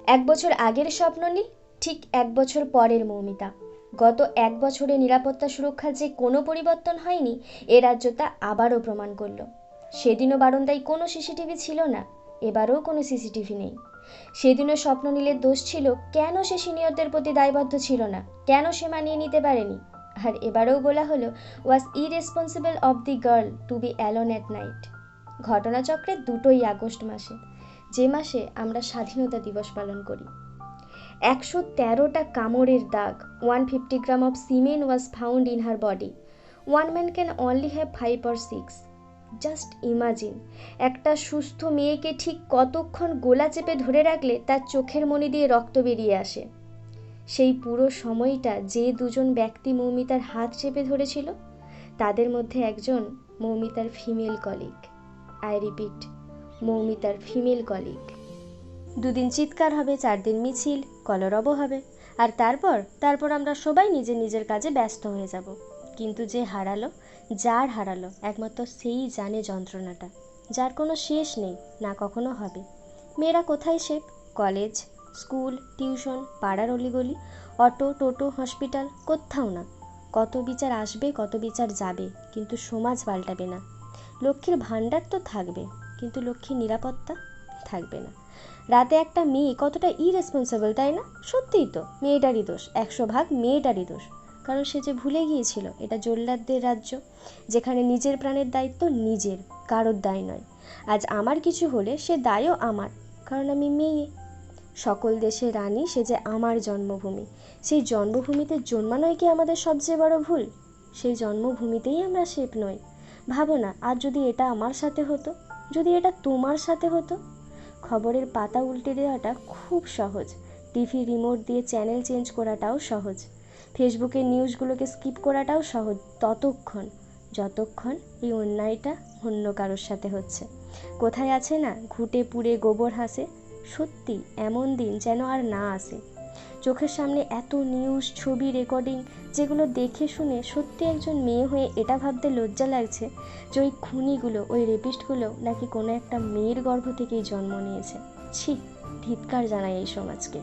এক বছর আগের স্বপ্ননীল, ঠিক এক বছর পরের মৌমিতা। গত এক বছরে নিরাপত্তা সুরক্ষার যে কোনো পরিবর্তন হয়নি, এ রাজ্য তা আবারও প্রমাণ করল। সেদিনও বারান্দায় কোনো সিসিটিভি ছিল না, এবারও কোনো সিসিটিভি নেই। সেদিনও স্বপ্ননীলের দোষ ছিল, কেন সে সিনিয়রদের প্রতি দায়বদ্ধ ছিল না, কেন সে মানিয়ে নিতে পারেনি। আর এবারেও বলা হলো, was irresponsible of the girl to be alone at night. ঘটনাচক্রে 2ই আগস্ট মাসে, যে মাসে আমরা স্বাধীনতা দিবস পালন করি। 113টা কামড়ের দাগ, 150 gram of semen was found in her body. One man can only have 5 or 6। Just imagine, একটা সুস্থ মেয়েকে ঠিক কতক্ষণ গোলা চেপে ধরে রাখলে তার চোখের মণি দিয়ে রক্ত বেরিয়ে আসে। সেই পুরো সময়টা যে দুজন ব্যক্তি মৌমিতার হাত চেপে ধরেছিল, তাদের মধ্যে একজন মৌমিতার ফিমেল কলিগ। আই রিপিট, মৌমিতার ফিমেল কলিগ। 2 দিন চিৎকার হবে, 4 দিন মিছিল, কলরব হবে, আর তারপর আমরা সবাই নিজের নিজের কাজে ব্যস্ত হয়ে যাব। কিন্তু যে হারালো, যার হারালো, একমাত্র সেই জানে যন্ত্রণাটা, যার কোনো শেষ নেই, না কখনো হবে। মেয়েরা কোথায় শেখ? কলেজ, স্কুল, টিউশন, পাড়ার অলিগলি, অটো, টোটো, হসপিটাল, কোথাও না। কত বিচার আসবে, কত বিচার যাবে, কিন্তু সমাজ পাল্টাবে না। লক্ষ্মীর ভাণ্ডার তো থাকবে, কিন্তু লক্ষ্মীর নিরাপত্তা থাকবে না। রাতে একটা মেয়ে কতটা ইরেসপন্সিবল, তাই না? সত্যিই তো মেয়েটারই দোষ, 100 ভাগ মেয়েটারই দোষ। কারণ সে যে ভুলে গিয়েছিল এটা জল্লাদদের রাজ্য, যেখানে নিজের প্রাণের দায়িত্ব নিজের, কারোর দায় নয়। আজ আমার কিছু হলে সে দায়ও আমার, কারণ আমি মেয়ে। সকল দেশের রানী, সে যে আমার জন্মভূমি। সেই জন্মভূমিতে জন্মানোই কি আমাদের সবচেয়ে বড় ভুল? সেই জন্মভূমিতেই আমরা সেফ নই। ভাবো না, আর যদি এটা আমার সাথে হতো, যদি এটা তোমার সাথে হতো। খবরের পাতা উল্টে দেওয়াটা খুব সহজ, টিভি রিমোট দিয়ে চ্যানেল চেঞ্জ করাটাও সহজ, ফেসবুকের নিউজগুলোকে স্কিপ করাটাও সহজ, যতক্ষণ এই অন্যায়টা অন্য কারোর সাথে হচ্ছে। কোথায় আছে না ঘুটে পুড়ে গোবর হাসে? সত্যি এমন দিন যেন আর না আসে। চোখের সামনে এত নিউজ, ছবি, রেকর্ডিং, যেগুলো দেখে শুনে সত্যি একজন মেয়ে হয়ে এটা ভাবতে লজ্জা লাগছে যে ওই খুনিগুলো, ওই রেপিস্টগুলো নাকি কোনো একটা মেয়ের গর্ভ থেকেই জন্ম নিয়েছে। ছি, ধিক্কার জানাই এই সমাজকে।